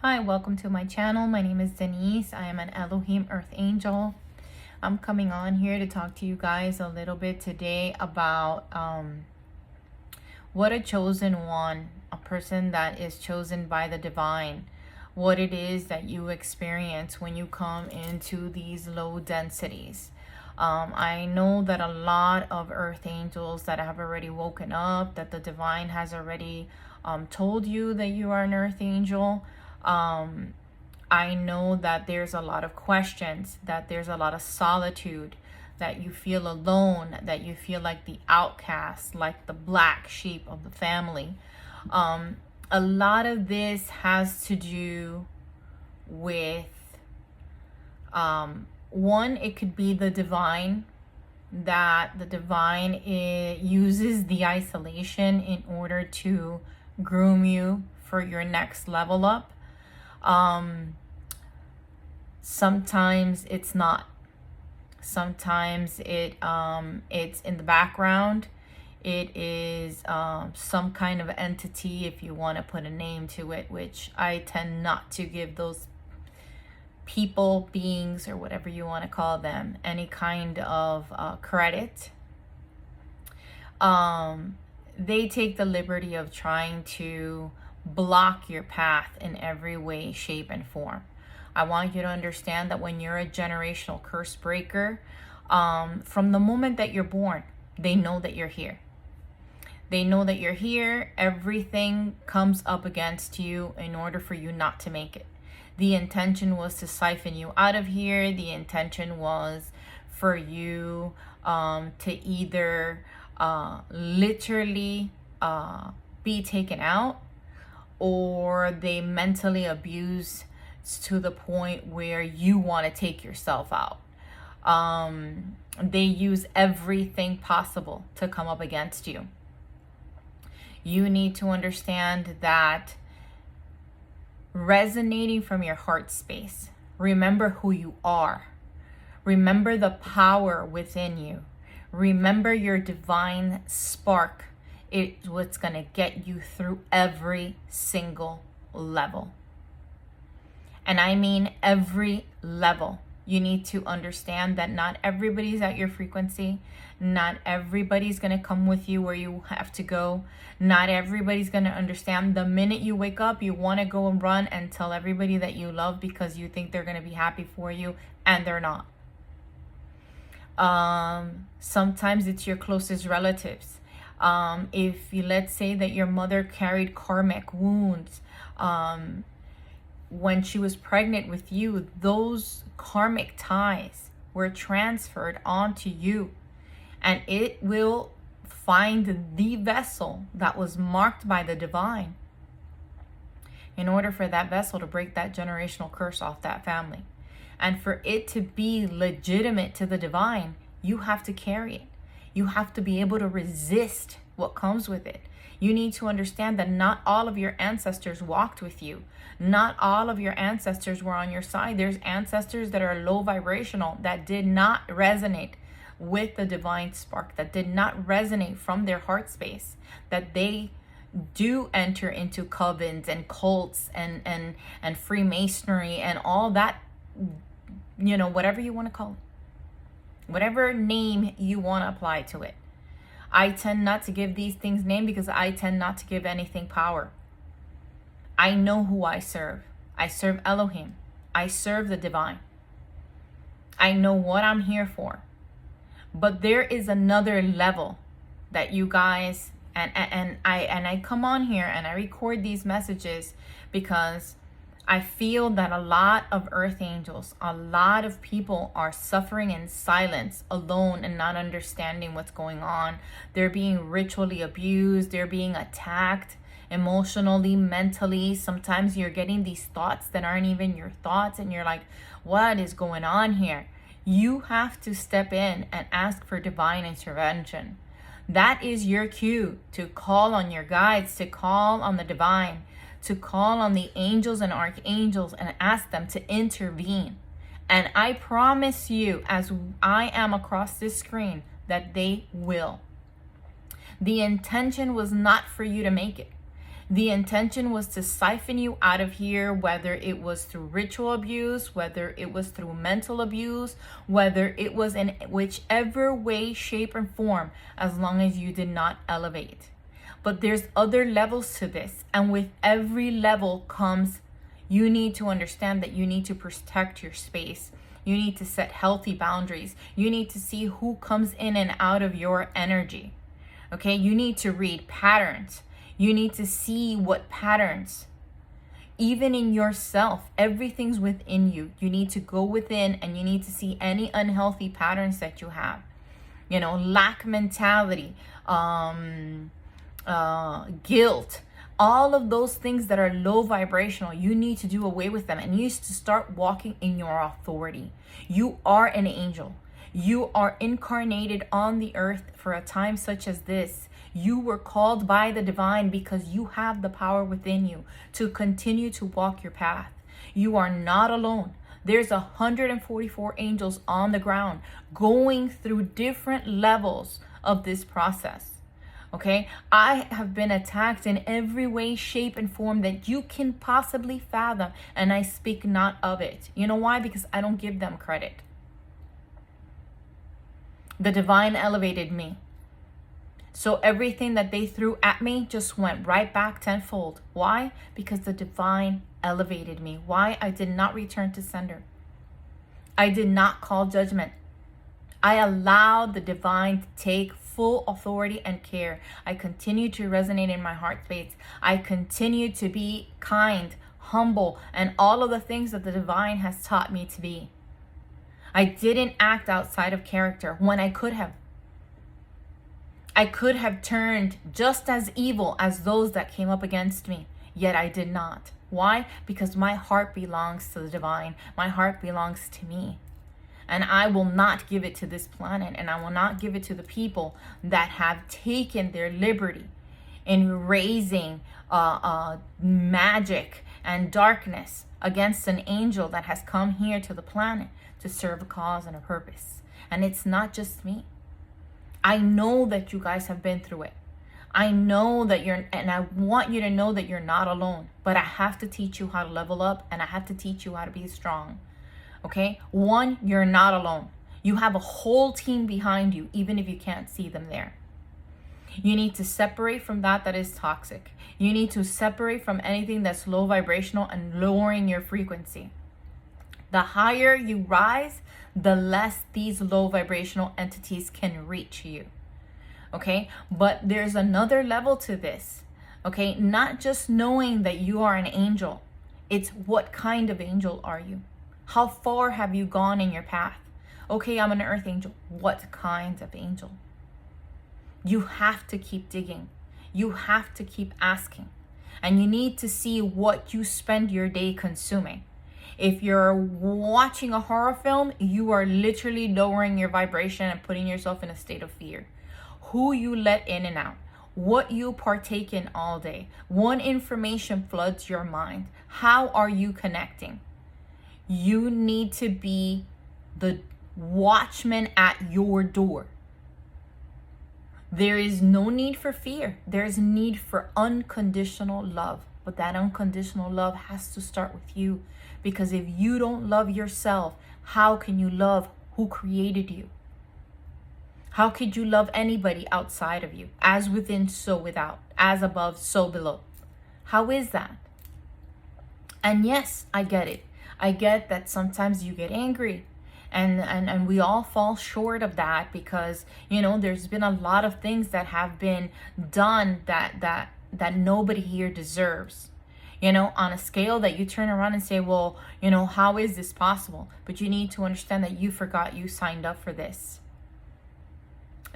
Hi, welcome to my channel. My name is Denise. I am an Elohim Earth Angel. I'm coming on here to talk to you guys a little bit today about what a chosen one, a person that is chosen by the divine, what it is that you experience when you come into these low densities. I know that a lot of earth angels that have already woken up, that the divine has already told you that you are an earth angel. I know that there's a lot of questions, that there's a lot of solitude, that you feel alone, that you feel like the outcast, like the black sheep of the family. A lot of this has to do with, one, it could be the divine, that the divine uses the isolation in order to groom you for your next level up. Sometimes it's not. Sometimes it's in the background. It is some kind of entity, if you want to put a name to it, which I tend not to give those people, beings, or whatever you want to call them, any kind of credit. They take the liberty of trying to block your path in every way, shape, and form. I want you to understand that when you're a generational curse breaker, from the moment that you're born, they know that you're here. They know that you're here. Everything comes up against you in order for you not to make it. The intention was to siphon you out of here. The intention was for you to either literally be taken out, or they mentally abuse to the point where you want to take yourself out. They use everything possible to come up against you. You need to understand that resonating from your heart space, remember who you are. Remember the power within you. Remember your divine spark. It's what's going to get you through every single level. And I mean every level. You need to understand that not everybody's at your frequency. Not everybody's going to come with you where you have to go. Not everybody's going to understand. The minute you wake up, you want to go and run and tell everybody that you love because you think they're going to be happy for you, and they're not. Sometimes it's your closest relatives. If you, let's say that your mother carried karmic wounds, when she was pregnant with you, those karmic ties were transferred onto you, and it will find the vessel that was marked by the divine in order for that vessel to break that generational curse off that family. And for it to be legitimate to the divine, you have to carry it. You have to be able to resist what comes with it. You need to understand that not all of your ancestors walked with you. Not all of your ancestors were on your side. There's ancestors that are low vibrational, that did not resonate with the divine spark, that did not resonate from their heart space, that they do enter into covens and cults and Freemasonry and all that, whatever you want to call it, whatever name you want to apply to it. I tend not to give these things name because I tend not to give anything power. I know who I serve. I serve Elohim. I serve the divine. I know what I'm here for. But there is another level that you guys, and I come on here and I record these messages because I feel that a lot of earth angels, a lot of people are suffering in silence, alone, and not understanding what's going on. They're being ritually abused. They're being attacked emotionally, mentally. Sometimes you're getting these thoughts that aren't even your thoughts, and you're like, what is going on here? You have to step in and ask for divine intervention. That is your cue to call on your guides, to call on the divine, to call on the angels and archangels and ask them to intervene. And I promise you, as I am across this screen, that they will. The intention was not for you to make it. The intention was to siphon you out of here, whether it was through ritual abuse, whether it was through mental abuse, whether it was in whichever way, shape, and form, as long as you did not elevate. But there's other levels to this. And with every level comes, you need to understand that you need to protect your space. You need to set healthy boundaries. You need to see who comes in and out of your energy. Okay, you need to read patterns. You need to see what patterns, even in yourself, everything's within you. You need to go within and you need to see any unhealthy patterns that you have. You know, lack mentality, guilt, all of those things that are low vibrational, you need to do away with them and you need to start walking in your authority. You are an angel. You are incarnated on the earth for a time such as this. You were called by the divine because you have the power within you to continue to walk your path. You are not alone. There's 144 angels on the ground going through different levels of this process. Okay, I have been attacked in every way, shape, and form that you can possibly fathom, and I speak not of it. You know why? Because I don't give them credit. The divine elevated me. So everything that they threw at me just went right back tenfold. Why? Because the divine elevated me. Why? I did not return to sender. I did not call judgment. I allowed the divine to take full authority and care. I continue to resonate in my heart space. I continue to be kind, humble, and all of the things that the divine has taught me to be. I didn't act outside of character when I could have. I could have turned just as evil as those that came up against me, yet I did not. Why? Because my heart belongs to the divine. My heart belongs to me. And I will not give it to this planet, and I will not give it to the people that have taken their liberty in raising magic and darkness against an angel that has come here to the planet to serve a cause and a purpose. And it's not just me. I know that you guys have been through it. I know that and I want you to know that you're not alone, but I have to teach you how to level up, and I have to teach you how to be strong. Okay? One, you're not alone. You have a whole team behind you, even if you can't see them there. You need to separate from that is toxic. You need to separate from anything that's low vibrational and lowering your frequency. The higher you rise, the less these low vibrational entities can reach you. Okay? But there's another level to this. Okay? Not just knowing that you are an angel. It's what kind of angel are you? How far have you gone in your path? Okay, I'm an earth angel. What kind of angel? You have to keep digging. You have to keep asking. And you need to see what you spend your day consuming. If you're watching a horror film, you are literally lowering your vibration and putting yourself in a state of fear. Who you let in and out. What you partake in all day. What information floods your mind. How are you connecting? You need to be the watchman at your door. There is no need for fear. There is need for unconditional love. But that unconditional love has to start with you. Because if you don't love yourself, how can you love who created you? How could you love anybody outside of you? As within, so without. As above, so below. How is that? And yes, I get it. I get that sometimes you get angry. And we all fall short of that because, you know, there's been a lot of things that have been done that nobody here deserves. You know, on a scale that you turn around and say, well, you know, how is this possible? But you need to understand that you forgot you signed up for this.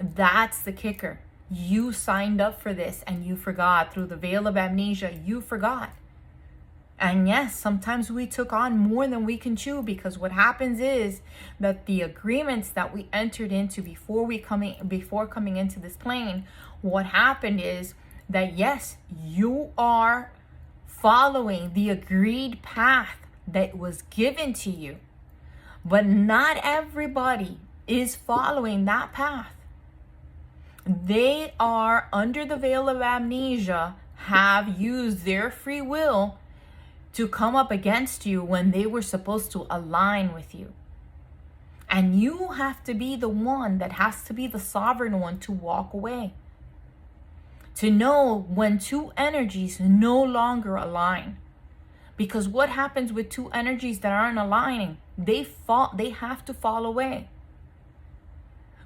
That's the kicker. You signed up for this and you forgot. Through the veil of amnesia, you forgot. And yes, sometimes we took on more than we can chew, because what happens is that the agreements that we entered into before coming into this plane, what happened is that yes, you are following the agreed path that was given to you, but not everybody is following that path. They are under the veil of amnesia, have used their free will to come up against you when they were supposed to align with you. And you have to be the one that has to be the sovereign one to walk away. To know when two energies no longer align. Because what happens with two energies that aren't aligning? They have to fall away.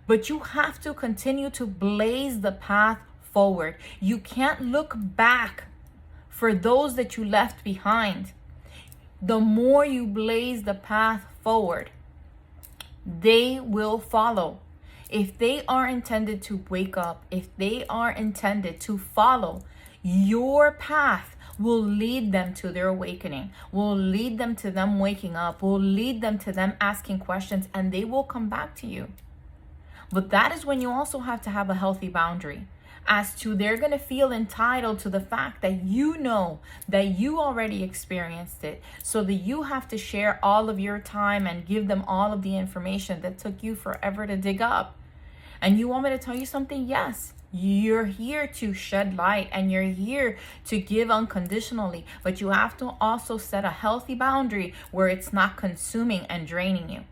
But you have to continue to blaze the path forward. You can't look back for those that you left behind. The more you blaze the path forward, they will follow. If they are intended to wake up, if they are intended to follow, your path will lead them to their awakening, will lead them to them waking up, will lead them to them asking questions, and they will come back to you. But that is when you also have to have a healthy boundary as to they're going to feel entitled to the fact that you know that you already experienced it, so that you have to share all of your time and give them all of the information that took you forever to dig up. And you want me to tell you something? Yes, you're here to shed light and you're here to give unconditionally, but you have to also set a healthy boundary where it's not consuming and draining you.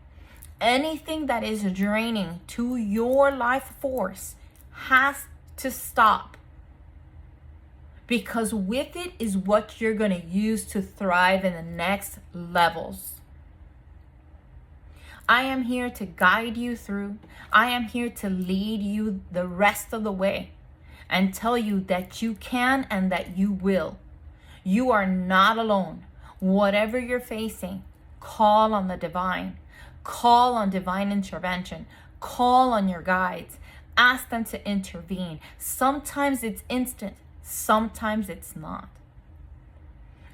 Anything that is draining to your life force has to stop, because with it is what you're going to use to thrive in the next levels. I am here to guide you through. I am here to lead you the rest of the way and tell you that you can and that you will. You are not alone. Whatever you're facing, call on the divine. Call on divine intervention. Call on your guides. Ask them to intervene. Sometimes it's instant. Sometimes it's not.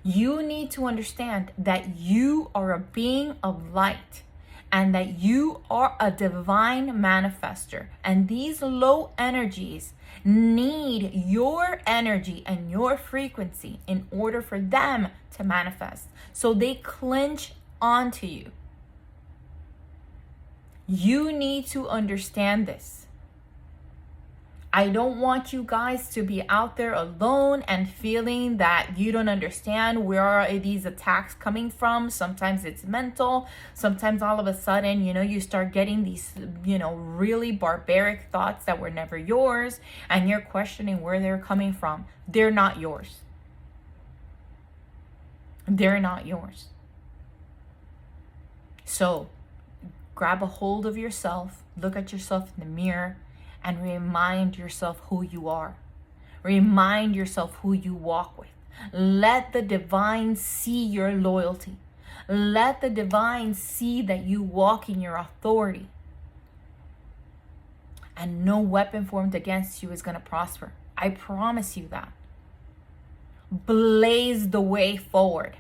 You need to understand that you are a being of light and that you are a divine manifester. And these low energies need your energy and your frequency in order for them to manifest. So they clinch onto you. You need to understand this. I don't want you guys to be out there alone and feeling that you don't understand where are these attacks coming from. Sometimes it's mental. Sometimes all of a sudden, you start getting these, really barbaric thoughts that were never yours, and you're questioning where they're coming from. They're not yours. They're not yours. So grab a hold of yourself, look at yourself in the mirror, and remind yourself who you are. Remind yourself who you walk with. Let the divine see your loyalty. Let the divine see that you walk in your authority. And no weapon formed against you is going to prosper. I promise you that. Blaze the way forward.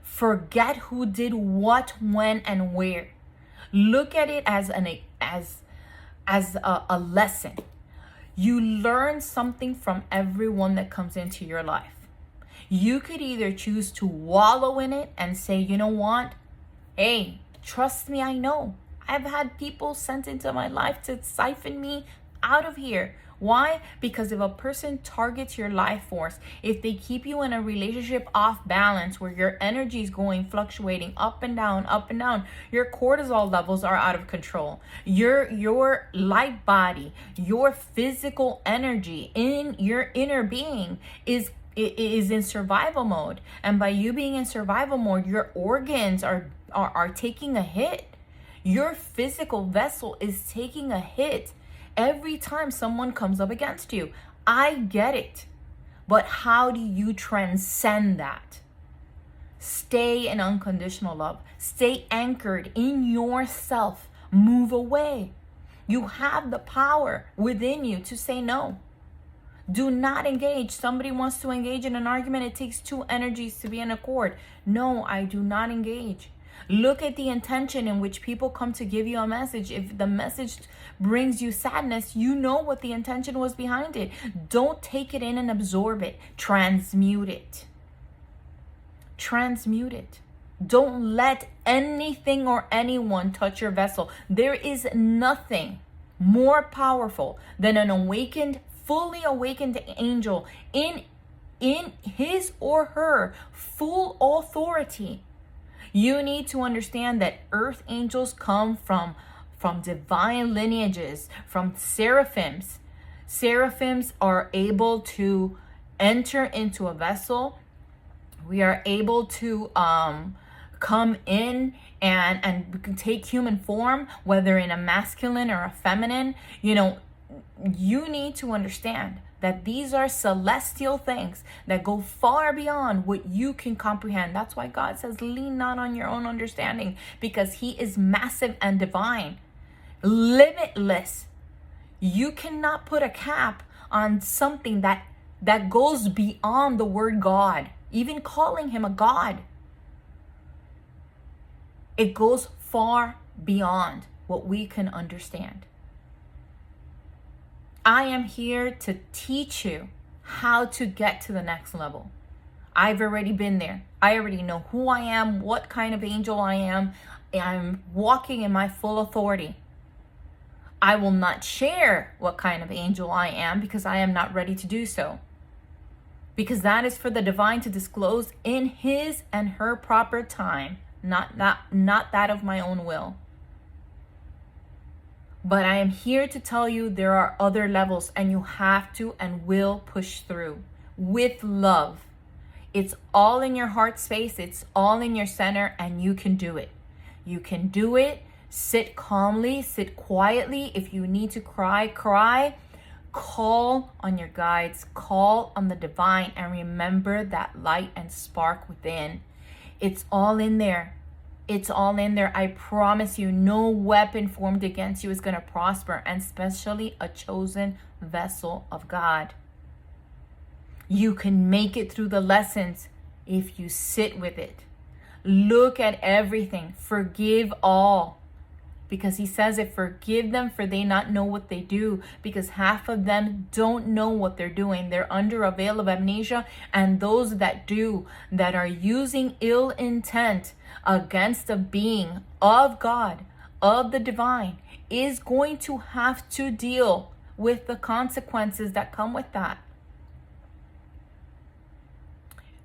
Forget who did what, when, and where. Look at it as a lesson. You learn something from everyone that comes into your life. You could either choose to wallow in it and say, you know what? Hey, trust me, I know. I've had people sent into my life to siphon me out of here. Why? Because if a person targets your life force, if they keep you in a relationship off balance where your energy is going fluctuating up and down, your cortisol levels are out of control. Your light body, your physical energy in your inner being is in survival mode. And by you being in survival mode, your organs are taking a hit. Your physical vessel is taking a hit every time someone comes up against you. I get it. But how do you transcend that? Stay in unconditional love. Stay anchored in yourself. Move away. You have the power within you to say no. Do not engage. Somebody wants to engage in an argument. It takes two energies to be in accord. No, I do not engage. Look at the intention in which people come to give you a message. If the message brings you sadness, you know what the intention was behind it. Don't take it in and absorb it. Transmute it. Transmute it. Don't let anything or anyone touch your vessel. There is nothing more powerful than an awakened, fully awakened angel in in his or her full authority. You need to understand that earth angels come from divine lineages, from seraphims. Seraphims are able to enter into a vessel. We are able to come in and take human form, whether in a masculine or a feminine. You need to understand that these are celestial things that go far beyond what you can comprehend. That's why God says, lean not on your own understanding, because he is massive and divine, limitless. You cannot put a cap on something that goes beyond the word God, even calling him a God. It goes far beyond what we can understand. I am here to teach you how to get to the next level. I've already been there. I already know who I am, what kind of angel I am. I'm walking in my full authority. I will not share what kind of angel I am because I am not ready to do so. Because that is for the divine to disclose in his and her proper time, not that of my own will. But I am here to tell you there are other levels, and you have to and will push through with love. It's all in your heart space. It's all in your center, and you can do it. You can do it. Sit calmly, sit quietly. If you need to cry, cry. Call on your guides, call on the divine, and remember that light and spark within. It's all in there. It's all in there. I promise you, no weapon formed against you is going to prosper, and especially a chosen vessel of God. You can make it through the lessons if you sit with it. Look at everything. Forgive all. Because he says it, forgive them for they not know what they do. Because half of them don't know what they're doing. They're under a veil of amnesia. And those that do, that are using ill intent against a being of God, of the divine, is going to have to deal with the consequences that come with that.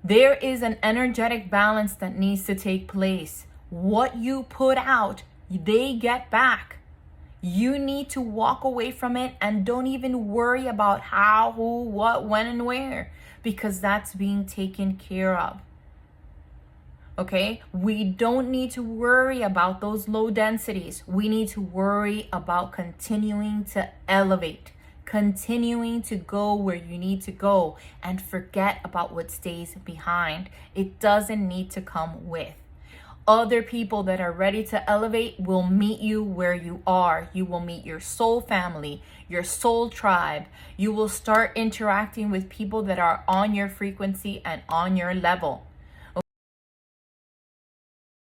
There is an energetic balance that needs to take place. What you put out, they get back. You need to walk away from it and don't even worry about how, who, what, when, and where, because that's being taken care of. Okay? We don't need to worry about those low densities. We need to worry about continuing to elevate, continuing to go where you need to go, and forget about what stays behind. It doesn't need to come with. Other people that are ready to elevate will meet you where you are. You will meet your soul family, your soul tribe. You will start interacting with people that are on your frequency and on your level.